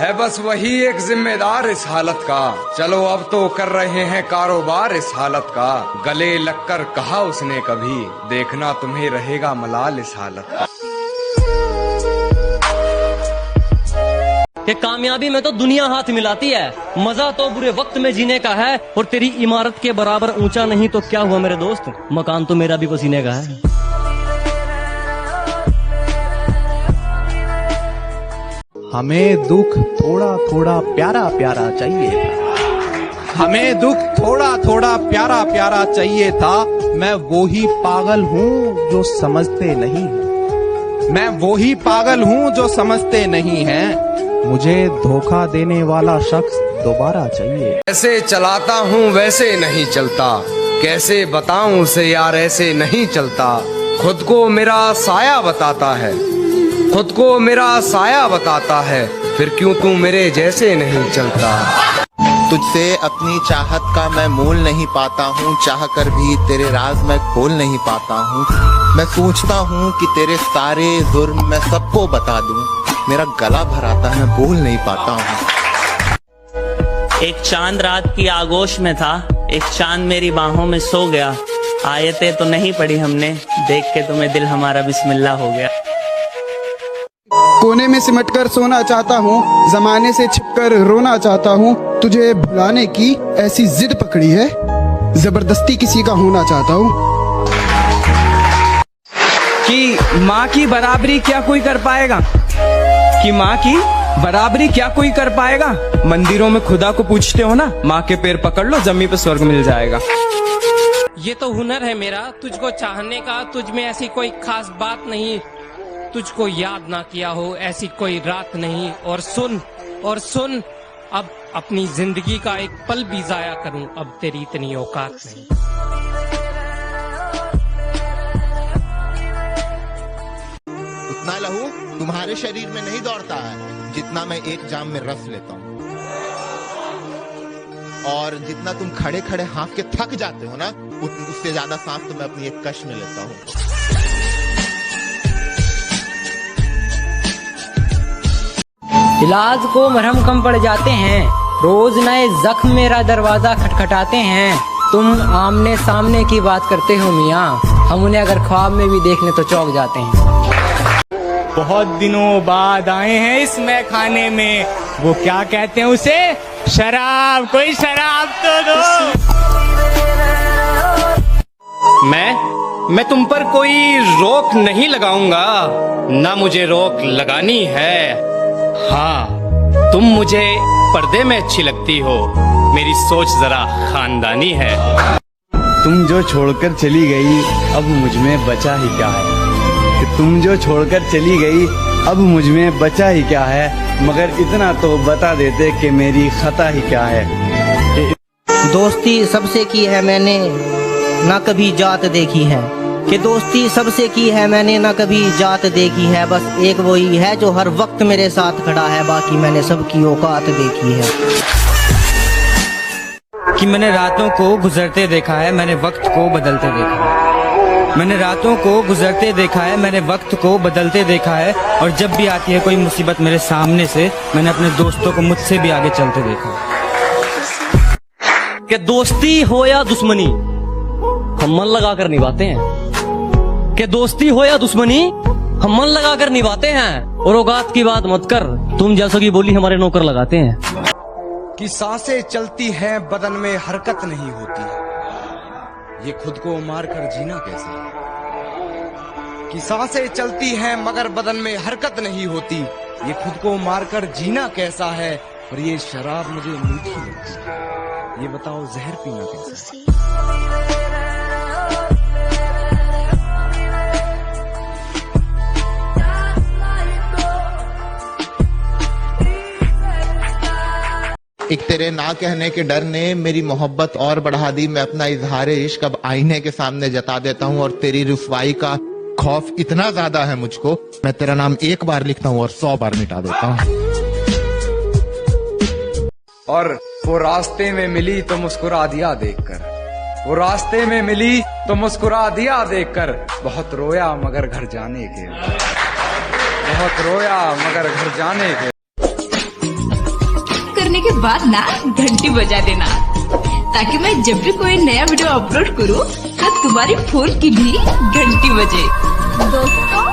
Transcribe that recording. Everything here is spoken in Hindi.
है बस वही एक जिम्मेदार इस हालत का। चलो अब तो कर रहे हैं कारोबार इस हालत का। गले लगकर कहा उसने कभी, देखना तुम्हें रहेगा मलाल इस हालत का। कि कामयाबी में तो दुनिया हाथ मिलाती है, मजा तो बुरे वक्त में जीने का है। और तेरी इमारत के बराबर ऊंचा नहीं तो क्या हुआ मेरे दोस्त, मकान तो मेरा भी पसीने का है। हमें दुख थोड़ा थोड़ा प्यारा प्यारा चाहिए था। हमें दुख थोड़ा थोड़ा प्यारा प्यारा चाहिए था। मैं वो ही पागल हूँ जो समझते नहीं हैं। मैं वो ही पागल हूँ जो समझते नहीं हैं। मुझे धोखा देने वाला शख्स दोबारा चाहिए। ऐसे चलाता हूँ वैसे नहीं चलता, कैसे बताऊं उसे यार ऐसे नहीं चलता। खुद को मेरा साया बताता है, खुद को मेरा साया बताता है, फिर क्यों तू मेरे जैसे नहीं चलता। तुझसे अपनी चाहत का मैं मोल नहीं पाता हूँ, चाह कर भी तेरे राज मैं खोल नहीं पाता हूँ। मैं सोचता हूँ कि तेरे सारे जुर्म मैं सबको बता दूँ, मेरा गला भराता है मैं बोल नहीं पाता हूँ। एक चांद रात की आगोश में था, एक चांद मेरी बाहों में सो गया। आयतें तो नहीं पढ़ी हमने, देख के तुम्हें दिल हमारा बिस्मिल्लाह हो गया। कोने में सिमटकर सोना चाहता हूँ, जमाने से छिपकर रोना चाहता हूँ। तुझे भुलाने की ऐसी जिद पकड़ी है, जबरदस्ती किसी का होना चाहता हूँ। कि माँ की बराबरी क्या कोई कर पाएगा, कि माँ की बराबरी क्या कोई कर पाएगा। मंदिरों में खुदा को पूछते हो ना, माँ के पैर पकड़ लो जमीन पे स्वर्ग मिल जाएगा। ये तो हुनर है मेरा तुझको चाहने का, तुझ में ऐसी कोई खास बात नहीं, तुझको याद ना किया हो ऐसी कोई रात नहीं। और सुन अब अपनी जिंदगी का एक पल भी जाया करूं, अब तेरी इतनी औकात नहीं। उतना लहू तुम्हारे शरीर में नहीं दौड़ता है जितना मैं एक जाम में रस लेता हूँ, और जितना तुम खड़े खड़े हाँफ के थक जाते हो ना, उससे ज्यादा सांस तो मैं अपनी एक कश में लेता हूँ। इलाज को मरहम कम पड़ जाते हैं, रोज नए जख्म मेरा दरवाजा खटखटाते हैं। तुम आमने सामने की बात करते हो मियाँ, हम उन्हें अगर ख्वाब में भी देख लें तो चौंक जाते हैं। बहुत दिनों बाद आए हैं इस मैं खाने में, वो क्या कहते हैं उसे, शराब, कोई शराब तो दो। मैं तुम पर कोई रोक नहीं लगाऊंगा, ना मुझे रोक लगानी है। हाँ तुम मुझे पर्दे में अच्छी लगती हो, मेरी सोच जरा खानदानी है। तुम जो छोड़कर चली गई अब मुझ में बचा ही क्या है, कि तुम जो छोड़कर चली गई अब मुझ में बचा ही क्या है। मगर इतना तो बता देते कि मेरी खता ही क्या है। दोस्ती सबसे की है मैंने, ना कभी जात देखी है। कि दोस्ती सबसे की है मैंने, ना कभी जात देखी है। बस एक वही है जो हर वक्त मेरे साथ खड़ा है, बाकी मैंने सबकी औकात देखी है। कि मैंने रातों को गुजरते देखा है, मैंने वक्त को बदलते देखा है। मैंने रातों को गुजरते देखा है, मैंने वक्त को बदलते देखा है। और जब भी आती है कोई मुसीबत मेरे सामने से, मैंने अपने दोस्तों को मुझसे भी आगे चलते देखा है। कि दोस्ती हो या दुश्मनी हम मन लगा कर निभाते हैं, कि दोस्ती हो या दुश्मनी हम मन लगा कर निभाते हैं। और औकात की बात मत कर, तुम जैसों की बोली हमारे नौकर लगाते हैं। कि सांसें चलती हैं बदन में हरकत नहीं होती, ये खुद को मार कर जीना कैसा है। कि सांसें चलती हैं मगर बदन में हरकत नहीं होती, ये खुद को मार कर जीना कैसा है। और ये शराब मुझे मीठी लगती है, ये बताओ जहर पीना कैसा है। एक तेरे ना कहने के डर ने मेरी मोहब्बत और बढ़ा दी। मैं अपना इजहार इश्क अब आईने के सामने जता देता हूँ, और तेरी रुसवाई का खौफ इतना ज्यादा है मुझको, मैं तेरा नाम एक बार लिखता हूँ और 100 बार मिटा देता हूँ। और वो रास्ते में मिली तो मुस्कुरा दिया देखकर, वो रास्ते में मिली तो मुस्कुरा दिया देखकर। बहुत रोया मगर घर जाने के, बहुत रोया मगर घर जाने के। के बाद ना घंटी बजा देना, ताकि मैं जब भी कोई नया वीडियो अपलोड करूं तो तुम्हारी फोन की भी घंटी बजे। दोस्तों